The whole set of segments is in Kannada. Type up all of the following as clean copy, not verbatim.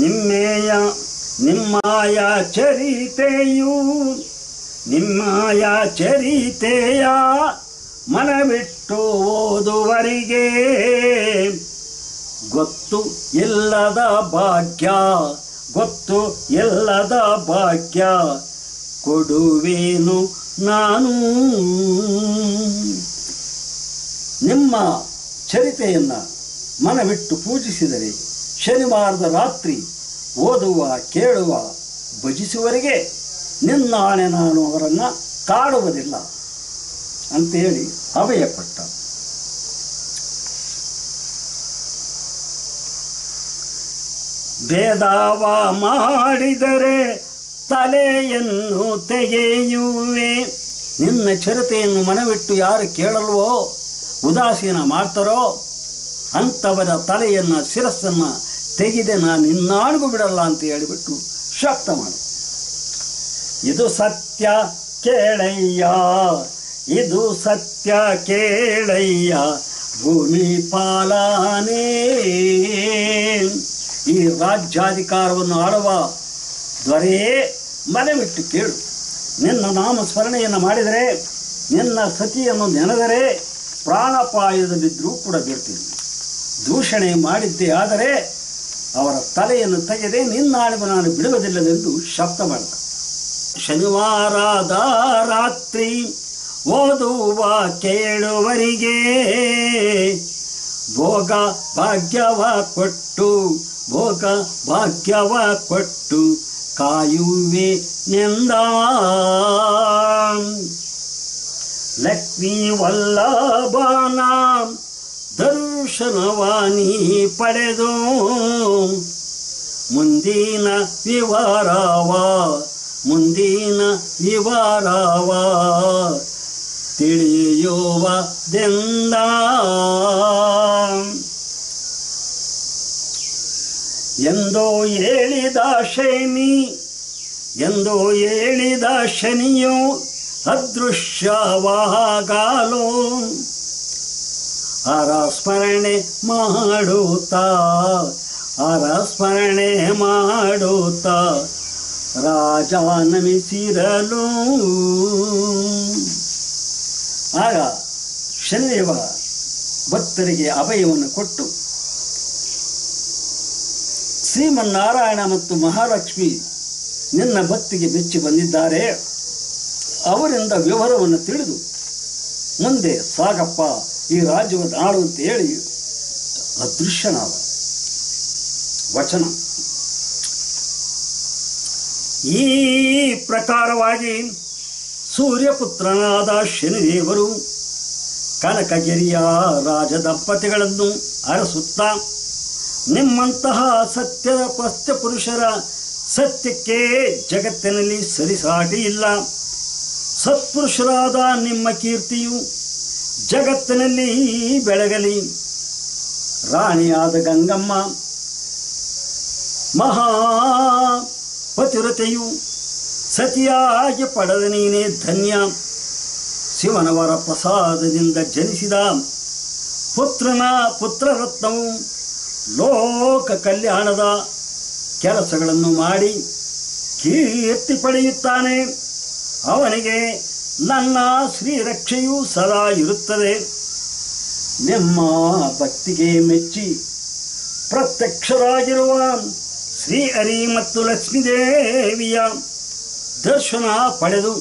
ನಿಮ್ಮೆಯ ನಿಮ್ಮಯ ಚರಿತೆಯು ನಿಮ್ಮಯ ಚರಿತೆಯ ಮನವಿಟ್ಟು ಓದುವರಿಗೆ ಗೊತ್ತು ಇಲ್ಲದ ಭಾಗ್ಯ ಗೊತ್ತು ಇಲ್ಲದ ಭಾಗ್ಯ ಕೊಡುವೇನು ನಾನು. ನಿಮ್ಮ ಚರಿತೆಯನ್ನು ಮನವಿಟ್ಟು ಪೂಜಿಸಿದರೆ ಶನಿವಾರದ ರಾತ್ರಿ ಓದುವ ಕೇಳುವ ಭಜಿಸುವವರೆಗೆ ನಿನ್ನಾಣೆ ನಾನು ಅವರನ್ನು ಕಾಡುವುದಿಲ್ಲ ಅಂತೇಳಿ ಅಭಯಪಟ್ಟ. ಭೇದವ ಮಾಡಿದರೆ ತಲೆಯನ್ನು ತೆಗೆಯುವೆ. ನಿನ್ನ ಚರಿತೆಯನ್ನು ಮನವಿಟ್ಟು ಯಾರು ಕೇಳಲ್ವೋ ಉದಾಸೀನ ಮಾಡ್ತಾರೋ ಅಂಥವರ ತಲೆಯನ್ನು ಶಿರಸ್ಸನ್ನು ತೆಗೆದೆ ನಾನು ಇನ್ನಾಣಿಗೂ ಬಿಡಲ್ಲ ಅಂತ ಹೇಳಿಬಿಟ್ಟು ಶಕ್ತ ಮಾಡು. ಇದು ಸತ್ಯ ಕೇಳಯ್ಯ ಇದು ಸತ್ಯ ಕೇಳಯ್ಯ ಭೂಮಿ ಪಾಲನೆ. ಈ ರಾಜ್ಯಾಧಿಕಾರವನ್ನು ಆಳುವ ದೊರೆಯೇ ಮನವಿಟ್ಟು ಕೇಳು. ನಿನ್ನ ನಾಮಸ್ಮರಣೆಯನ್ನು ಮಾಡಿದರೆ ನಿನ್ನ ಸತಿಯನ್ನು ನೆನೆದರೆ ಪ್ರಾಣಾಪಾಯದಲ್ಲಿದ್ದರೂ ಕೂಡ ಬಿಡ್ತೀನಿ. ದೂಷಣೆ ಮಾಡಿದ್ದೇ ಆದರೆ ಅವರ ತಲೆಯನ್ನು ತೆಗೆದೆ ನಿನ್ನಾಣಿಗೂ ನಾನು ಬಿಡುವುದಿಲ್ಲವೆಂದು ಶಬ್ದ ಮಾಡಿದ. ಶನಿವಾರದ ರಾತ್ರಿ ಓದುವ ಕೇಳುವರಿಗೆ ಭೋಗ ಭಾಗ್ಯವ ಕೊಟ್ಟು ಭೋಗ ಭಾಗ್ಯವ ಕೊಟ್ಟು ಕಾಯುವೆ ನೆಂದ. ಲಕ್ಷ್ಮೀ ವಲ್ಲಭನ ದರ್ಶನವಾನಿ ಪಡೆದು ಮುಂದಿನ ವಿವರವ ತಿಳಿಯುವದೆಂದ. ಎಂದೋ ಹೇಳಿದ ಶನಿಯು ಅದೃಶ್ಯವಾಗಲು ಹರ ಸ್ಮರಣೆ ಮಾಡುತ್ತಾ ರಾಜ ನಮಿಸಿರಲು. ಆಗ ಶನಿದೇವ ಭಕ್ತರಿಗೆ ಅಭಯವನ್ನು ಕೊಟ್ಟು ಶ್ರೀಮನ್ನಾರಾಯಣ ಮತ್ತು ಮಹಾಲಕ್ಷ್ಮಿ ನಿನ್ನ ಭಕ್ತಿಗೆ ಮೆಚ್ಚಿ ಬಂದಿದ್ದಾರೆ, ಅವರಿಂದ ವಿವರವನ್ನು ತಿಳಿದು ಮುಂದೆ ಸಾಗಪ್ಪ ಈ ರಾಜ್ಯವನ್ನು ಆಳು ಅಂತ ಹೇಳಿ ಅದೃಶ್ಯನಾದ ವಚನ. ಈ ಪ್ರಕಾರವಾಗಿ ಸೂರ್ಯಪುತ್ರನಾದ ಶನಿದೇವರು ಕನಕಗಿರಿಯ ರಾಜದಂಪತಿಗಳನ್ನು ಅರಸುತ್ತಾ ನಿಮ್ಮಂತಹ ಸತ್ಯ ಪುರುಷರ ಸತ್ಯಕ್ಕೆ ಜಗತ್ತಿನಲ್ಲಿ ಸರಿಸಾಟಿ ಇಲ್ಲ. ಸತ್ಪುರುಷರಾದ ನಿಮ್ಮ ಕೀರ್ತಿಯು ಜಗತ್ತಿನಲ್ಲಿ ಬೆಳಗಲಿ. ರಾಣಿಯಾದ ಗಂಗಮ್ಮ ಮಹಾಪತಿವ್ರತೆಯು ಸತಿಯಾಗಿ ಪಡೆದ ನೀನೇ ಧನ್ಯ. ಶಿವನವರ ಪ್ರಸಾದದಿಂದ ಜನಿಸಿದ ಪುತ್ರರತ್ನವು ಲೋಕ ಕಲ್ಯಾಣದ ಕೆಲಸಗಳನ್ನು ಮಾಡಿ ಕೀರ್ತಿ ಪಡೆಯುತ್ತಾನೆ. ಅವನಿಗೆ ನನ್ನ ಶ್ರೀರಕ್ಷೆಯೂ ಸದಾ ಇರುತ್ತದೆ. ನಿಮ್ಮ ಭಕ್ತಿಗೆ ಮೆಚ್ಚಿ ಪ್ರತ್ಯಕ್ಷರಾಗಿರುವ ಶ್ರೀಹರಿ ಮತ್ತು ಲಕ್ಷ್ಮೀದೇವಿಯ ದರ್ಶನ ಪಡೆದು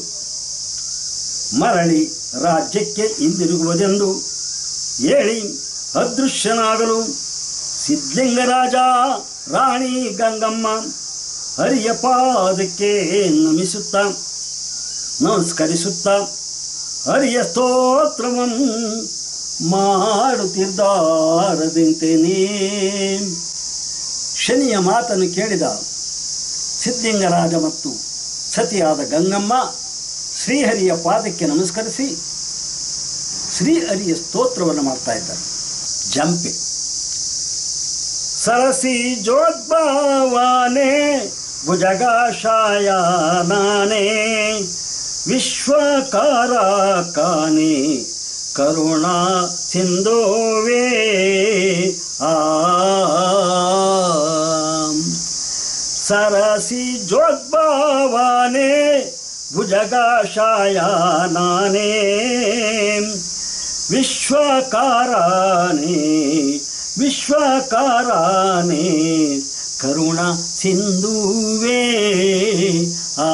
ಮರಳಿ ರಾಜ್ಯಕ್ಕೆ ಹಿಂದಿರುಗುವುದೆಂದು ಹೇಳಿ ಅದೃಶ್ಯನಾಗಲು ಸಿದ್ಧಲಿಂಗರಾಜ ರಾಣಿ ಗಂಗಮ್ಮ ಹರಿಯ ಪಾದಕ್ಕೆ ನಮಸ್ಕರಿಸುತ್ತಾ ಹರಿಯ ಸ್ತೋತ್ರವನ್ನು ಮಾಡುತ್ತಿದ್ದಾರದಂತೆಯೇ. ಶನಿಯ ಮಾತನ್ನು ಕೇಳಿದ ಸಿದ್ಧಲಿಂಗರಾಜ ಮತ್ತು ಸತಿಯಾದ ಗಂಗಮ್ಮ ಶ್ರೀಹರಿಯ ಪಾದಕ್ಕೆ ನಮಸ್ಕರಿಸಿ ಶ್ರೀಹರಿಯ ಸ್ತೋತ್ರವನ್ನು ಮಾಡ್ತಾ ಇದ್ದಾರೆ. ಜಂಪೆ ಸರಸಿ ಜೋದ್ಭವಾನೆ ಭುಜಗಾಶಾಯನಾನೆ ವಿಶ್ವಕಾರಕಾನೆ ಕರುಣಾ ಸಿಂಧುವೇ. ಹಸಿ ಜೋದ್ಭವಾನೆ ಭುಜಗಾಶಾಯಾನಾನೇ ವಿಶ್ವಕಾರಾನೇ ವಿಶ್ವಕಾರಾನೇ ಕರುಣ ಸಿಂಧುವೇ ಆ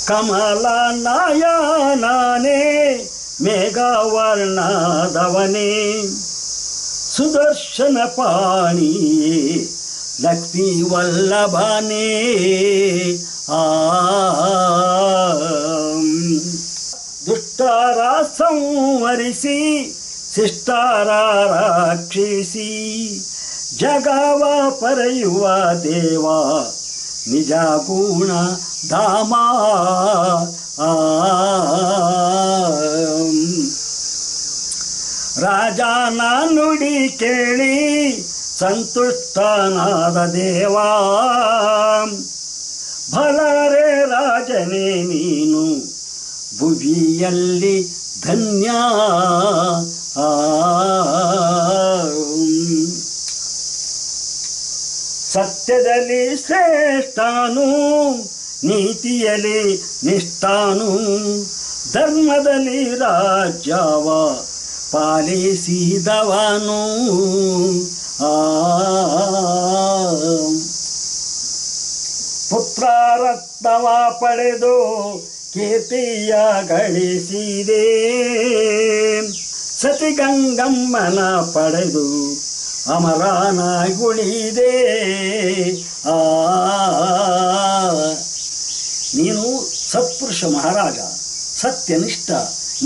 ಕಮಲ ನಯನಾನೇ ಮೇಘವರ್ಣದವನೇ ಸುದರ್ಶನ ಪಾಣಿಯೇ ಲಕ್ಷ್ಮೀ ವಲ್ಲಭನೇ ಆ ದುಷ್ಟರ ಸಂವರಿಸಿ ಶಿಷ್ಟರ ರಕ್ಷಿಸಿ ಜಗವ ಪರೆಯುವ ದೇವ ನಿಜ ಗುಣ ಧಾಮ ರಾಜನ ನುಡಿ ಕೇಳಿ ಸಂತುಷ್ಟನಾದ ದೇವ ಭಲರೆ ರಾಜನೇ ನೀನು ಭುವಿಯಲ್ಲಿ ಧನ್ಯ ಸತ್ಯದಲ್ಲಿ ಶ್ರೇಷ್ಠನು ನೀತಿಯಲ್ಲಿ ನಿಷ್ಠಾನು ಧರ್ಮದಲ್ಲಿ ರಾಜ್ಯವ ಪಾಲಿಸಿದವನು ಪುತ್ರರತ್ನವ ಪಡೆದು ಕೀರ್ತಿಯ ಗಳಿಸಿದೆ ಸತಿಗಂಗಮ್ಮನ ಪಡೆದು ಅಮರನಾಗುಳಿದೆ ನೀನು ಸತ್ಪುರುಷ ಮಹಾರಾಜ, ಸತ್ಯನಿಷ್ಠ,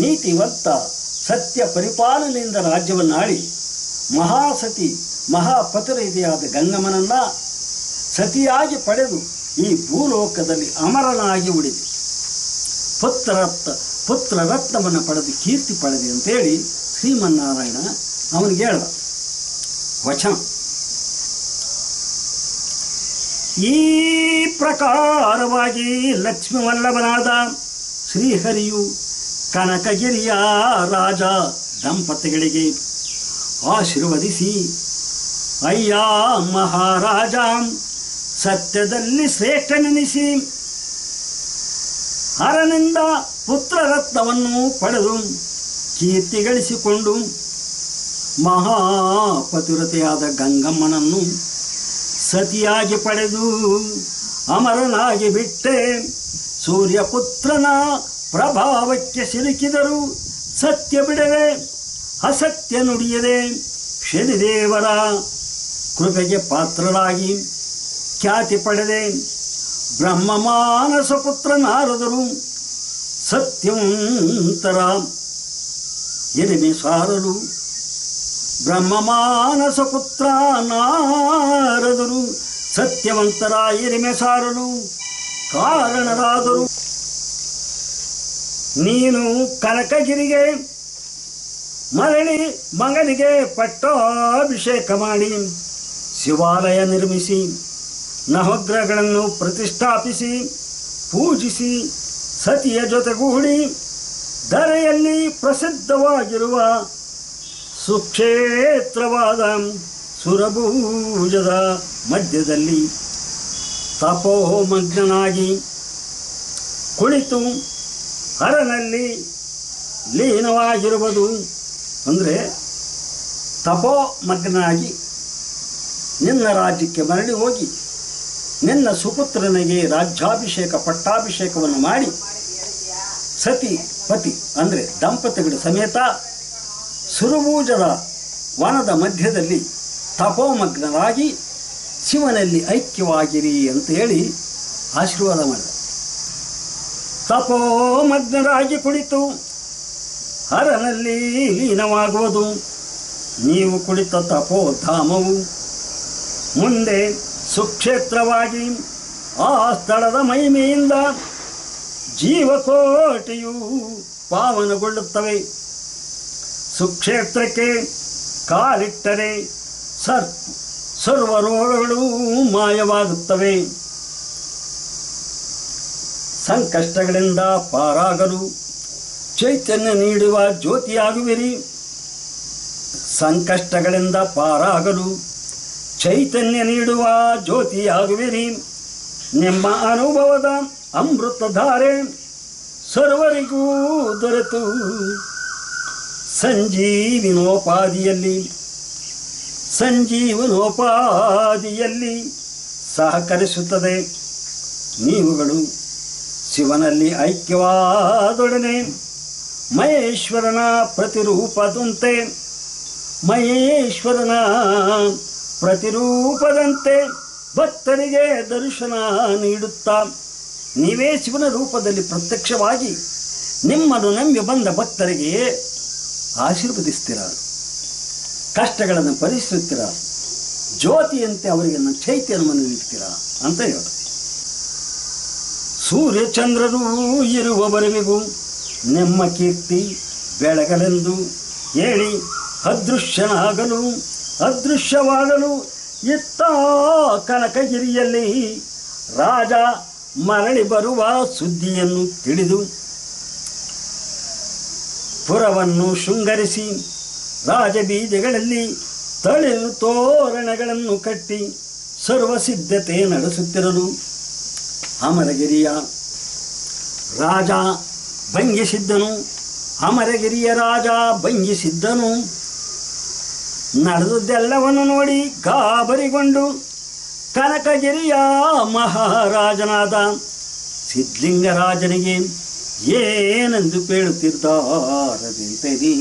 ನೀತಿವಂತ, ಸತ್ಯ ಪರಿಪಾಲನೆಯಿಂದ ರಾಜ್ಯವನ್ನಾಳಿ ಮಹಾಸತಿ ಮಹಾಪತಿರೆದೆಯಾದ ಗಂಗಮ್ಮನನ್ನ ಸತಿಯಾಗಿ ಪಡೆದು ಈ ಭೂಲೋಕದಲ್ಲಿ ಅಮರನಾಗಿ ಉಳಿದೆ. ಪುತ್ರರತ್ನವನ್ನು ಪಡೆದು ಕೀರ್ತಿ ಪಡೆದೆ ಅಂತೇಳಿ ಶ್ರೀಮನ್ನಾರಾಯಣ ಅವನಿಗೆ ಹೇಳ್ದ ವಚನ. ಈ ಪ್ರಕಾರವಾಗಿ ಲಕ್ಷ್ಮೀ ವಲ್ಲಭನಾದ ಶ್ರೀಹರಿಯು ಕನಕಗಿರಿಯ ರಾಜ ದಂಪತಿಗಳಿಗೆ ಆಶೀರ್ವದಿಸಿ, ಅಯ್ಯ ಮಹಾರಾಜ, ಸತ್ಯದಲ್ಲಿ ಶ್ರೇಷ್ಠನೆನಿಸಿ ಹರನಿಂದ ಪುತ್ರರತ್ನವನ್ನು ಪಡೆದು ಕೀರ್ತಿ ಗಳಿಸಿಕೊಂಡು ಮಹಾಪತಿವ್ರತೆಯಾದ ಗಂಗಮ್ಮನನ್ನು ಸತಿಯಾಗಿ ಪಡೆದು ಅಮರನಾಗಿ ಬಿಟ್ಟೆ. ಸೂರ್ಯಪುತ್ರನ ಪ್ರಭಾವಕ್ಕೆ ಸಿಲುಕಿದರು ಸತ್ಯ ಬಿಡದೆ, ಅಸತ್ಯ ನುಡಿಯದೆ, ಶನಿದೇವರ ಕೃಪೆಗೆ ಪಾತ್ರರಾಗಿ ಖ್ಯಾತಿ ಪಡೆದೆ. ಬ್ರಹ್ಮಮಾನಸ ಪುತ್ರ ನಾರದರು ಸತ್ಯವಂತರ ಎರಿಮೆ ಸಾರಲು, ಬ್ರಹ್ಮಮಾನಸ ಪುತ್ರ ನಾರದರು ಸತ್ಯವಂತರ ಎರಿಮೆ ಸಾರಲು ಕಾರಣರಾದರು. ನೀನು ಕನಕಗಿರಿಗೆ ಮರಳಿ ಮಗನಿಗೆ ಪಟ್ಟಾಭಿಷೇಕ ಮಾಡಿ ಶಿವಾಲಯ ನಿರ್ಮಿಸಿ ನವಗ್ರಹಗಳನ್ನು ಪ್ರತಿಷ್ಠಾಪಿಸಿ ಪೂಜಿಸಿ ಸತಿಯ ಜೊತೆಗೂಡಿ ಧರೆಯಲ್ಲಿ ಪ್ರಸಿದ್ಧವಾಗಿರುವ ಸುಕ್ಷೇತ್ರವಾದ ಸುರಭುಜದ ಮಧ್ಯದಲ್ಲಿ ತಪೋಮಗ್ನಾಗಿ ಕುಳಿತು ಹರನಲ್ಲಿ ಲೀನವಾಗಿರುವುದು. ಅಂದರೆ ತಪೋಮಗ್ನಾಗಿ ನಿನ್ನ ರಾಜ್ಯಕ್ಕೆ ಮರಳಿ ಹೋಗಿ ನಿನ್ನ ಸುಪುತ್ರನಿಗೆ ರಾಜ್ಯಾಭಿಷೇಕ ಪಟ್ಟಾಭಿಷೇಕವನ್ನು ಮಾಡಿ ಸತಿ ಪತಿ ಅಂದರೆ ದಂಪತಿಗಳ ಸಮೇತ ಸುರಭುಜದ ವನದ ಮಧ್ಯದಲ್ಲಿ ತಪೋಮಗ್ನರಾಗಿ ಶಿವನಲ್ಲಿ ಐಕ್ಯವಾಗಿರಿ ಅಂತ ಹೇಳಿ ಆಶೀರ್ವಾದ ಮಾಡಿದ. ತಪೋಮಗ್ನರಾಗಿ ಕುಳಿತು ಹರನಲ್ಲಿ ಲೀನವಾಗುವುದು. ನೀವು ಕುಳಿತ ತಪೋಧಾಮವು ಮುಂದೆ ಸುಕ್ಷೇತ್ರವಾಗಿ ಆ ಸ್ಥಳದ ಮಹಿಮೆಯಿಂದ ಜೀವಕೋಟಿಯು ಪಾವನಗೊಳ್ಳುತ್ತವೆ. ಸುಕ್ಷೇತ್ರಕ್ಕೆ ಕಾಲಿಟ್ಟರೆ ಸರ್ವ ರೋಗಗಳು ಮಾಯವಾಗುತ್ತವೆ. ಸಂಕಷ್ಟಗಳಿಂದ ಪಾರಾಗಲು ಚೈತನ್ಯ ನೀಡುವ ಜ್ಯೋತಿಯಾಗುವಿರಿ. ಸಂಕಷ್ಟಗಳಿಂದ ಪಾರಾಗಲು ಚೈತನ್ಯ ನೀಡುವ ಜ್ಯೋತಿಯಾಗುವಿರಿ. ನಿಮ್ಮ ಅನುಭವದ ಅಮೃತಧಾರೆ ಸರ್ವರಿಗೂ ದೊರೆತು ಸಂಜೀವನೋಪಾದಿಯಲ್ಲಿ ಸಹಕರಿಸುತ್ತದೆ. ನೀವುಗಳು ಶಿವನಲ್ಲಿ ಐಕ್ಯವಾದೊಡನೆ ಮಹೇಶ್ವರನ ಪ್ರತಿರೂಪದಂತೆ ಭಕ್ತರಿಗೆ ದರ್ಶನ ನೀಡುತ್ತಾ ನೀವೇ ಶಿವನ ರೂಪದಲ್ಲಿ ಪ್ರತ್ಯಕ್ಷವಾಗಿ ನಿಮ್ಮನ್ನು ನಂಬಿ ಬಂದ ಭಕ್ತರಿಗೆ ಆಶೀರ್ವದಿಸ್ತೀರ, ಕಷ್ಟಗಳನ್ನು ಪರಿಹರಿಸುತ್ತೀರ, ಜ್ಯೋತಿಯಂತೆ ಅವರಿಗೆ ಚೈತನ್ಯವನ್ನು ನೀಡ್ತೀರ ಅಂತ ಹೇಳಿ ಸೂರ್ಯಚಂದ್ರರು ಇರುವವರೆಗೂ ನಿಮ್ಮ ಕೀರ್ತಿ ಬೆಳಗಲೆಂದು ಹೇಳಿ ಅದೃಶ್ಯವಾಗಲು ಇತ್ತ ಕನಕಗಿರಿಯಲ್ಲಿ ರಾಜ ಮರಳಿ ಬರುವ ಸುದ್ದಿಯನ್ನು ತಿಳಿದು ಪುರವನ್ನು ಶೃಂಗರಿಸಿ ರಾಜಬೀದಿಗಳಲ್ಲಿ ತಳಿರು ತೋರಣಗಳನ್ನು ಕಟ್ಟಿ ಸರ್ವಸಿದ್ಧತೆ ನಡೆಸುತ್ತಿರಲು ಅಮರಗಿರಿಯ ರಾಜ ಭಂಗಿಸಿದ್ದನು. ನಡೆದದ್ದೆಲ್ಲವನ್ನು ನೋಡಿ ಗಾಬರಿಗೊಂಡು ಕನಕಗಿರಿಯ ಮಹಾರಾಜನಾದ ಸಿದ್ಧಲಿಂಗರಾಜನಿಗೆ ಏನೆಂದು ಕೇಳುತ್ತಿದ್ದಾರದಿರಿ.